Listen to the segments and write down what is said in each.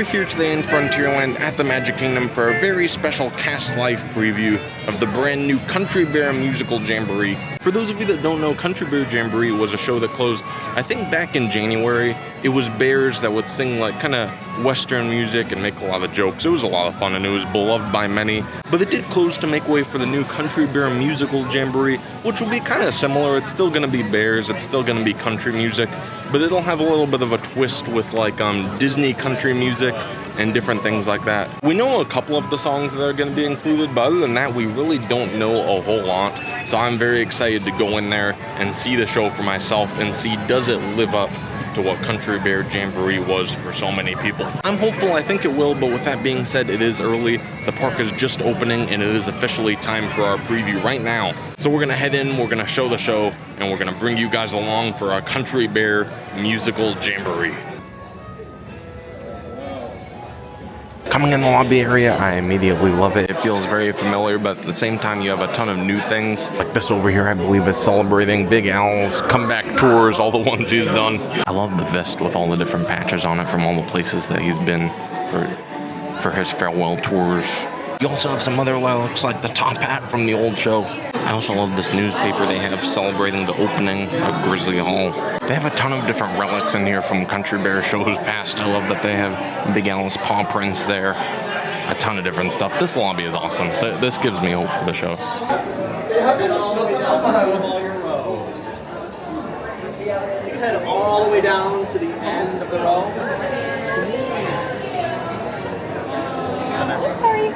here today in Frontierland at the Magic Kingdom for a very special Cast Life preview of the brand new Country Bear Musical Jamboree. For those of you that don't know, Country Bear Jamboree was a show that closed, I think, back in January. It was bears that would sing like kind of Western music and make a lot of jokes. It was a lot of fun and it was beloved by many. But it did close to make way for the new Country Bear Musical Jamboree, which will be kind of similar. It's still going to be bears, it's still going to be country music, but it'll have a little bit of a twist with like Disney country music and different things like that. We know a couple of the songs that are going to be included, but other than that, we really don't know a whole lot. So I'm very excited to go in there and see the show for myself and see, does it live up to what Country Bear Jamboree was for so many people. I'm hopeful, I think it will, but with that being said, it is early. The park is just opening and it is officially time for our preview right now. So we're gonna head in, we're gonna show the show, and we're gonna bring you guys along for our Country Bear Musical Jamboree. Coming in the lobby area, I immediately love it. It feels very familiar, but at the same time, you have a ton of new things. Like this over here, I believe, is celebrating Big Al's comeback tours, all the ones he's done. I love the vest with all the different patches on it from all the places that he's been for his farewell tours. You also have some other looks like the top hat from the old show. I also love this newspaper they have celebrating the opening of Grizzly Hall. They have a ton of different relics in here from Country Bear shows past. I love that they have Big Al's paw prints there. A ton of different stuff. This lobby is awesome. This gives me hope for the show. Head all the way down all your rows. You can head all the way down to the end of the row. Sorry.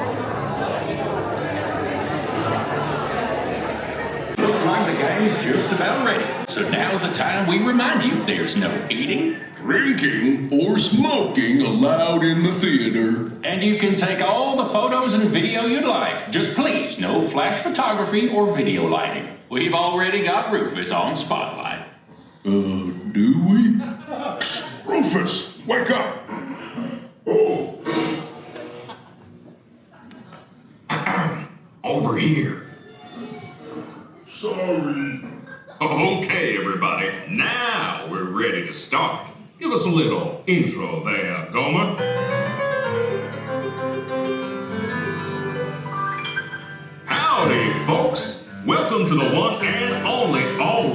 Looks like the game's just about ready. So now's the time we remind you there's no eating, drinking, or smoking allowed in the theater. And you can take all the photos and video you'd like. Just please, no flash photography or video lighting. We've already got Rufus on spotlight. Do we? Psst, Rufus, wake up! Oh. Over here. Sorry. Okay, everybody, now we're ready to start. Give us a little intro there, Gomer. Howdy, folks. Welcome to the one and only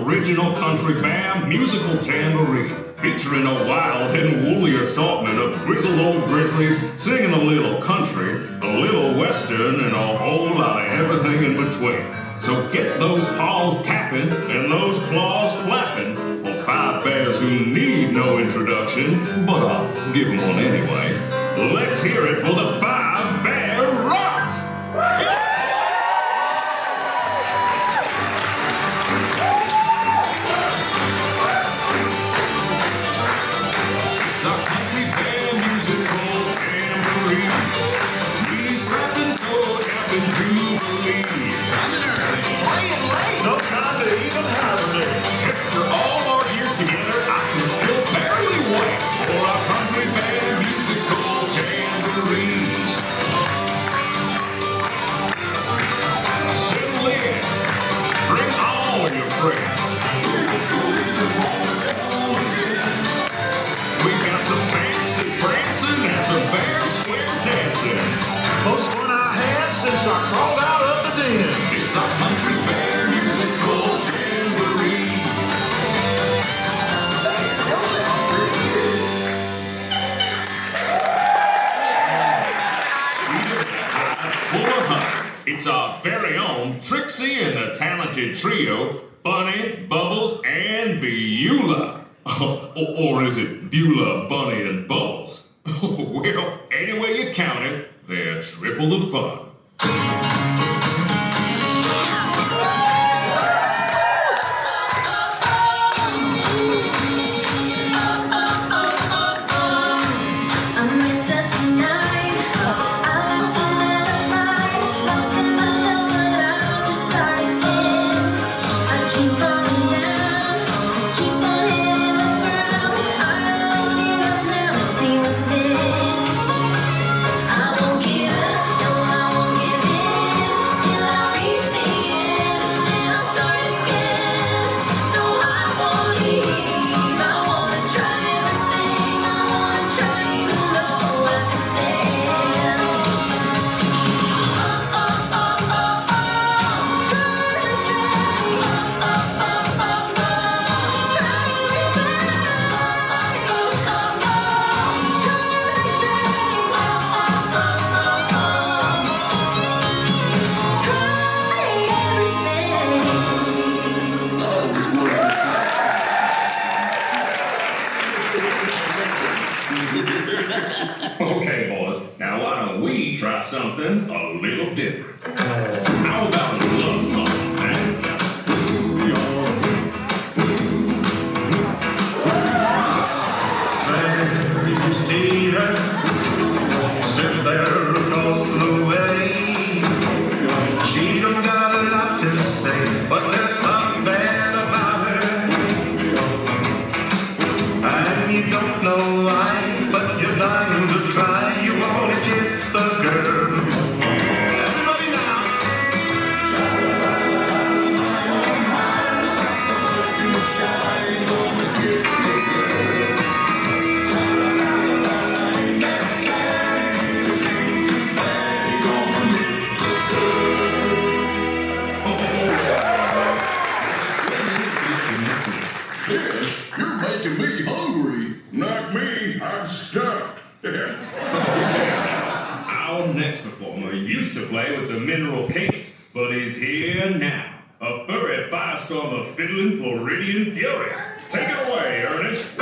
original Country Bear Musical Jamboree, featuring a wild and woolly assortment of grizzled old grizzlies singing a little country, a little western, and a whole lot of everything in between. So get those paws tapping and those claws clapping for five bears who need no introduction, but I'll give them one anyway. Let's hear it for the Five Bear Rocks! It's our Country Bear Musical Jamboree. We slapped and toe tapping Jubilee. No time to even hibernate. After all our years together, I can still barely wait for our Country Bear Musical Jamboree. Settle in, bring all your friends. We got some fancy prancing and some bear square dancing. Most fun I had since I crawled out of the den. It's our Country Bear Musical Jamboree. It's our very own Trixie and the talented trio, Bunny, Bubbles, and Beulah. Or is it Beulah, Bunny, and Bubbles? Well, any way you count it, they're triple the fun. I won't give up, no, I won't give in till I reach the end. something a little different. How about a love song, man? There you see her, sitting there across the way. She don't got a lot to say, but there's something about her. And you don't know why, but you're dying to try. You wanna kiss the girl. Everybody now. Yes, you're making me hungry. Not me, I'm stuffed. Our next performer used to play with the Mineral Kate, but is here now. A furry firestorm of fiddling Floridian fury. Take it away, Ernest.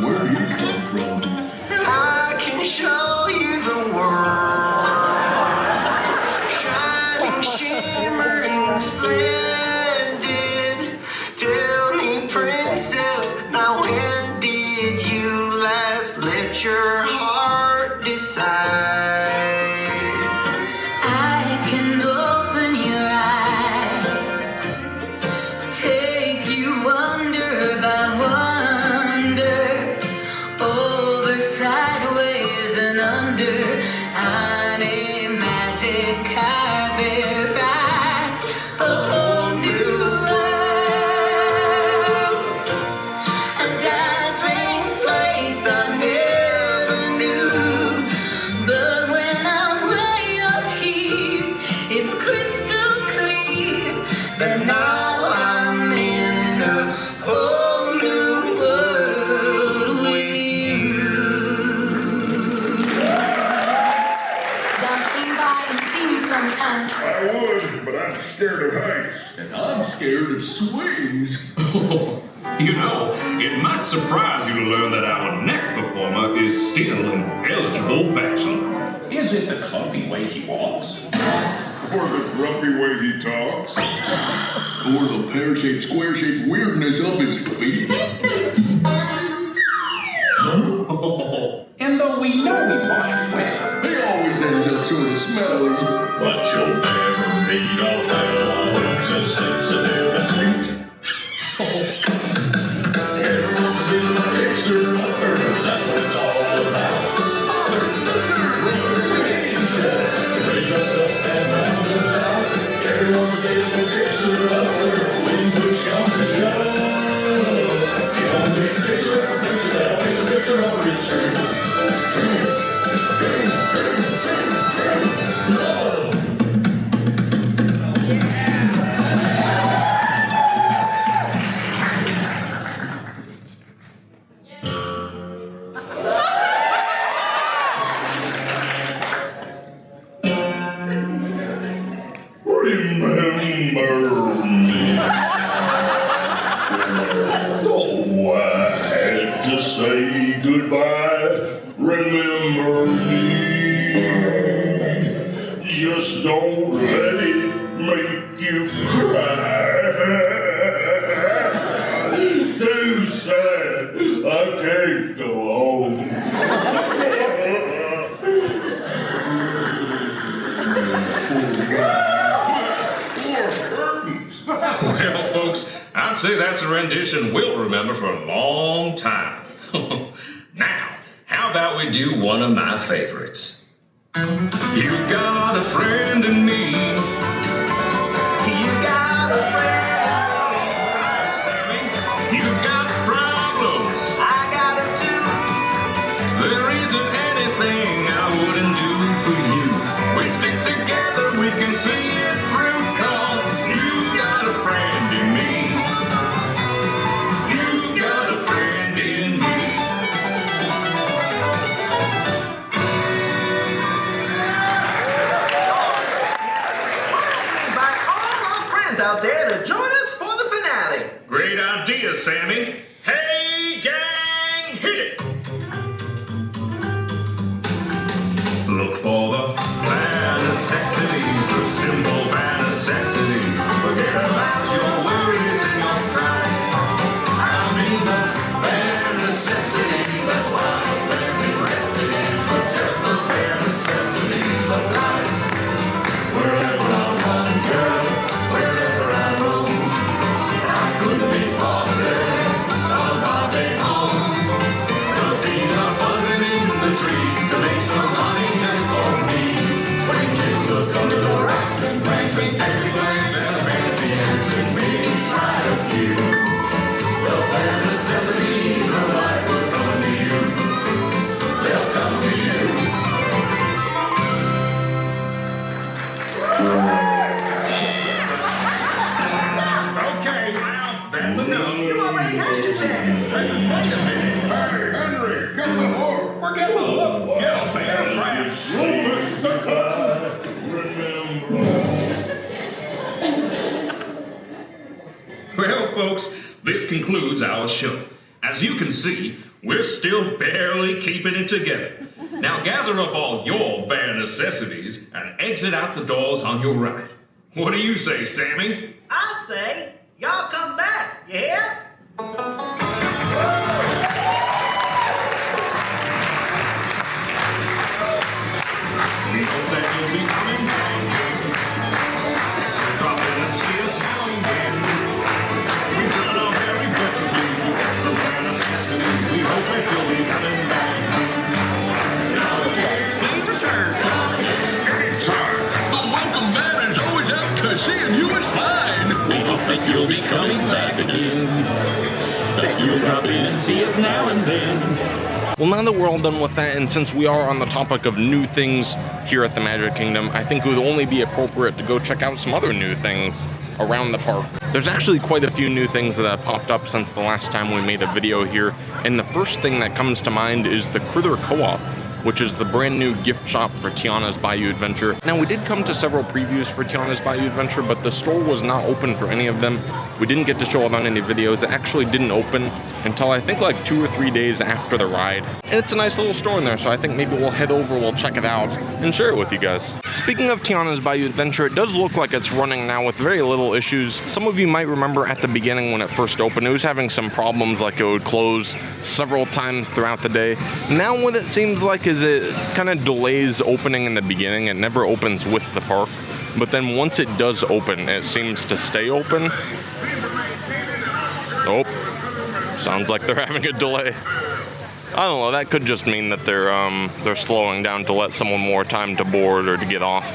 Where he come from? I can show you the world, shining, shimmering, splendid. Tell me, princess, now when did you last let your heart decide? I can open your eyes, take you wonder by wonder, over, sideways, and under, on a magic carpet ride, a whole new world, a dazzling place I never knew. But when I'm way up here, it's crystal clear that now I'm in a whole new world with you. Y'all swing by and see me sometime. I would, but I'm scared of heights. And I'm scared of swings. You know, it might surprise you to learn that our next performer is still an eligible bachelor. Is it the clumpy way he walks? Or the grumpy way he talks. Or the pear-shaped, square-shaped weirdness of his feet? And though we know he washes well, he always ends up sort of smelly. But you'll never meet a fella who's as sensitive as me. Everyone's a little fixer upper, that's what it's all about. To raise us up and round us out. Everyone's a little fixer upper, when push comes to shove. You don't need a fixer upper, fixer upper, it's true. True, true, true, true, true. Love. Remember me. Oh, I had to say goodbye. Remember me. Just don't let it make you cry. Too sad. I can't go home. Well, say that's a rendition we'll remember for a long time. Now, how about we do one of my favorites? You've got a friend in me. You got a friend. You've got problems. I got them too. There isn't anything I wouldn't do for you. We stick together, we can see it through, 'cause you've got a friend in me. You've got a friend in me. Invite all our friends out there to join us for the finale. Great idea, Sammy. Hey, gang, hit it! Look for the bad necessities, the simple bad necessities. Forget about your worries and your strife. I mean the bad necessities. That's why the very rest it is, but just the bare necessities of life. Wherever I run, girl, wherever I roam, I couldn't be farther of my day home. The bees are buzzing in the trees to make some honey just for me. When you look under the rocks and plants and take a glance at the fancy ants and me, try to view the bare necessities of life will come to you. They'll come to you. Okay, now that's enough. You already had your chance. Wait a minute. Hey, Henry, get the hook. Forget the hook. Get a band trash. Well, folks, this concludes our show. As you can see, we're still barely keeping it together. Now gather up all your bare necessities and exit out the doors on your right. What do you say, Sammy? I say, y'all come back, you hear? We hope that you'll be coming back. Drop in and see us now and then. We've done our very best to give you some bare necessities. We hope that you'll be coming back. Now again, please return. Anytime. The welcome mat is always out, 'cause seeing you is fine. We hope that you'll be coming back again. That you'll drop in and see us now and then. Well, now that we're all done with that, and since we are on the topic of new things here at the Magic Kingdom, I think it would only be appropriate to go check out some other new things around the park. There's actually quite a few new things that have popped up since the last time we made a video here, and the first thing that comes to mind is the Critter Co-op, which is the brand new gift shop for Tiana's Bayou Adventure. Now, we did come to several previews for Tiana's Bayou Adventure, but the store was not open for any of them. We didn't get to show it on any videos. It actually didn't open until I think like 2 or 3 days after the ride. And it's a nice little store in there, so I think maybe we'll head over, we'll check it out, and share it with you guys. Speaking of Tiana's Bayou Adventure, it does look like it's running now with very little issues. Some of you might remember at the beginning when it first opened, it was having some problems, like it would close several times throughout the day. Now what it seems like is it kind of delays opening in the beginning. It never opens with the park, but then once it does open, it seems to stay open. Oh, sounds like they're having a delay. I don't know, that could just mean that they're slowing down to let someone more time to board or to get off.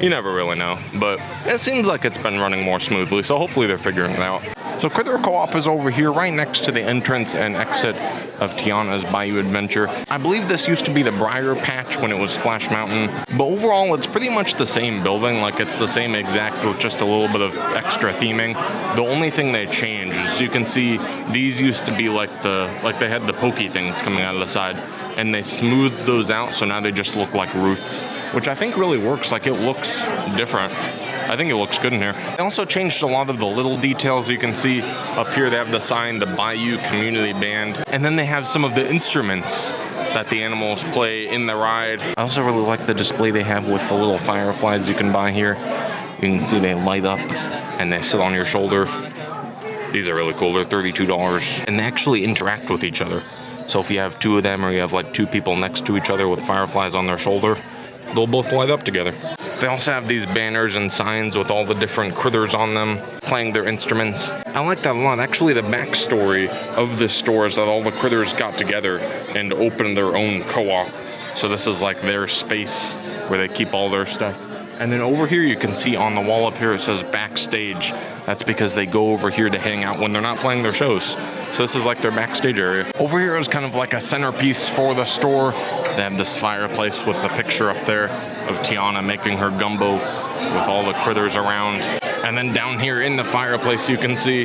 You never really know, but it seems like it's been running more smoothly, so hopefully they're figuring it out. So Critter Co-op is over here right next to the entrance and exit of Tiana's Bayou Adventure. I believe this used to be the Briar Patch when it was Splash Mountain, but overall it's pretty much the same building, like it's the same exact with just a little bit of extra theming. The only thing they changed is you can see these used to be like they had the pokey things coming out of the side, and they smoothed those out, so now they just look like roots, which I think really works. Like, it looks different. I think it looks good in here. They also changed a lot of the little details. You can see up here they have the sign, the Bayou Community Band, and then they have some of the instruments that the animals play in the ride. I also really like the display they have with the little fireflies you can buy here. You can see they light up and they sit on your shoulder. These are really cool. They're $32, and they actually interact with each other. So if you have two of them, or you have like two people next to each other with fireflies on their shoulder, they'll both light up together. They also have these banners and signs with all the different critters on them playing their instruments. I like that a lot. Actually, the backstory of this store is that all the critters got together and opened their own co-op. So this is like their space where they keep all their stuff. And then over here you can see on the wall up here it says backstage. That's because they go over here to hang out when they're not playing their shows. So this is like their backstage area. Over here is kind of like a centerpiece for the store. They have this fireplace with a picture up there of Tiana making her gumbo with all the critters around. And then down here in the fireplace you can see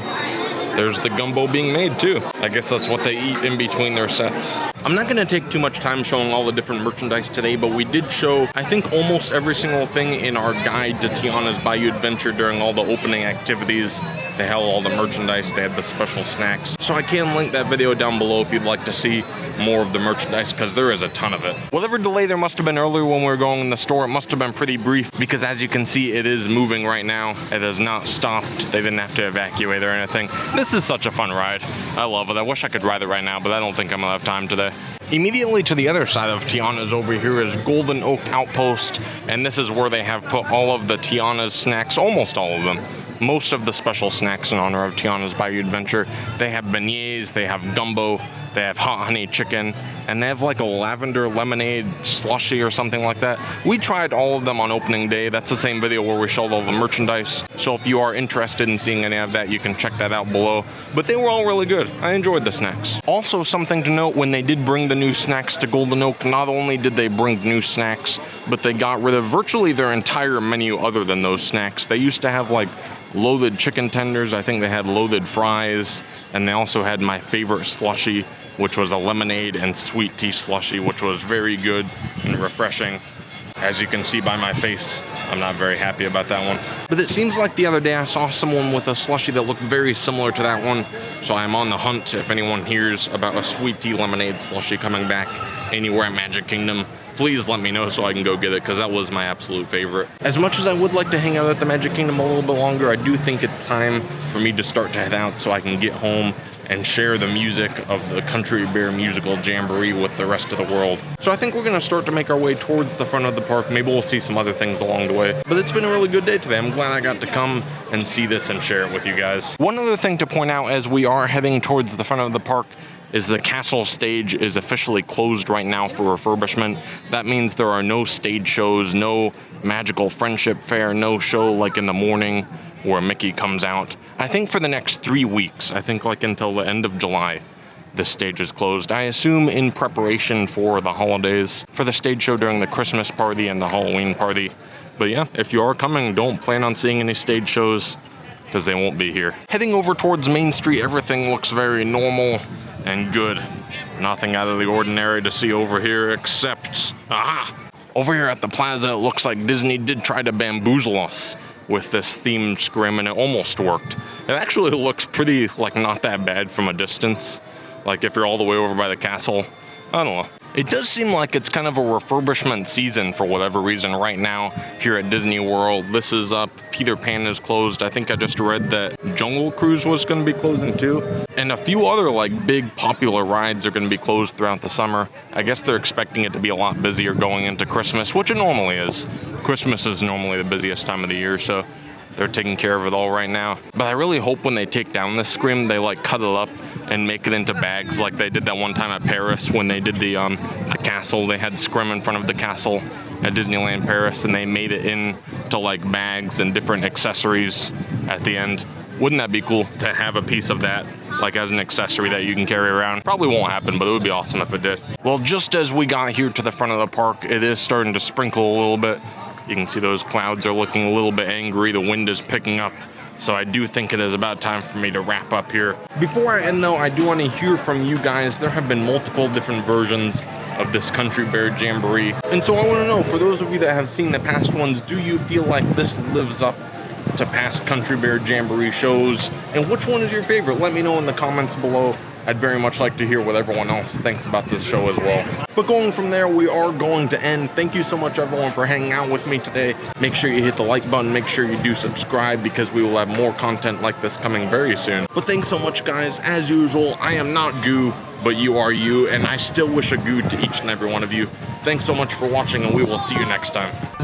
there's the gumbo being made too. I guess that's what they eat in between their sets. I'm not gonna take too much time showing all the different merchandise today, but we did show, I think, almost every single thing in our guide to Tiana's Bayou adventure during all the opening activities. They had all the merchandise, they had the special snacks. So I can link that video down below if you'd like to see more of the merchandise, because there is a ton of it. Whatever delay there must have been earlier when we were going in the store, it must have been pretty brief, because as you can see, it is moving right now. It has not stopped. They didn't have to evacuate or anything. This is such a fun ride. I love it. I wish I could ride it right now, but I don't think I'm gonna have time today. Immediately to the other side of Tiana's over here is Golden Oak Outpost, and this is where they have put all of the Tiana's snacks, almost all of them. Most of the special snacks in honor of Tiana's Bayou adventure. They have beignets, they have gumbo, they have hot honey chicken, and they have like a lavender lemonade slushy or something like that. We tried all of them on opening day. That's the same video where we showed all the merchandise. So if you are interested in seeing any of that, you can check that out below. But they were all really good. I enjoyed the snacks. Also, something to note, when they did bring the new snacks to Golden Oak, not only did they bring new snacks, but they got rid of virtually their entire menu other than those snacks. They used to have like loaded chicken tenders. I think they had loaded fries, and they also had my favorite slushie, which was a lemonade and sweet tea slushie, which was very good and refreshing. As you can see by my face, I'm not very happy about that one. But it seems like the other day I saw someone with a slushie that looked very similar to that one, so I'm on the hunt. If anyone hears about a sweet tea lemonade slushie coming back anywhere at Magic Kingdom, please let me know so I can go get it, because that was my absolute favorite. As much as I would like to hang out at the Magic Kingdom a little bit longer, I do think it's time for me to start to head out so I can get home and share the music of the Country Bear Musical Jamboree with the rest of the world. So I think we're gonna start to make our way towards the front of the park. Maybe we'll see some other things along the way. But it's been a really good day today. I'm glad I got to come and see this and share it with you guys. One other thing to point out as we are heading towards the front of the park is the castle stage is officially closed right now for refurbishment. That means there are no stage shows, no magical friendship fair, no show like in the morning where Mickey comes out. I think for the next 3 weeks, I think like until the end of July, this stage is closed. I assume in preparation for the holidays, for the stage show during the Christmas party and the Halloween party. But yeah, if you are coming, don't plan on seeing any stage shows, because they won't be here. Heading over towards Main Street, everything looks very normal and good. Nothing out of the ordinary to see over here except, over here at the plaza, it looks like Disney did try to bamboozle us with this themed scrim, and it almost worked. It actually looks pretty, like, not that bad from a distance. Like, if you're all the way over by the castle, I don't know. It does seem like it's kind of a refurbishment season for whatever reason right now here at Disney World. This is up, Peter Pan is closed. I think I just read that Jungle Cruise was gonna be closing too. And a few other like big popular rides are gonna be closed throughout the summer. I guess they're expecting it to be a lot busier going into Christmas, which it normally is. Christmas is normally the busiest time of the year, so they're taking care of it all right now. But I really hope when they take down this scrim, they like cut it up and make it into bags like they did that one time at Paris when they did the castle. They had scrim in front of the castle at Disneyland Paris, and they made it into like bags and different accessories at the end. Wouldn't that be cool to have a piece of that like as an accessory that you can carry around? Probably won't happen, but it would be awesome if it did. Well, just as we got here to the front of the park, it is starting to sprinkle a little bit. You can see those clouds are looking a little bit angry. The wind is picking up. So I do think it is about time for me to wrap up here. Before I end though, I do want to hear from you guys. There have been multiple different versions of this Country Bear Jamboree. And so I want to know, for those of you that have seen the past ones, do you feel like this lives up to past Country Bear Jamboree shows? And which one is your favorite? Let me know in the comments below. I'd very much like to hear what everyone else thinks about this show as well. But going from there, we are going to end. Thank you so much, everyone, for hanging out with me today. Make sure you hit the like button. Make sure you do subscribe, because we will have more content like this coming very soon. But thanks so much, guys. As usual, I am not Goo, but you are you, and I still wish a goo to each and every one of you. Thanks so much for watching, and we will see you next time.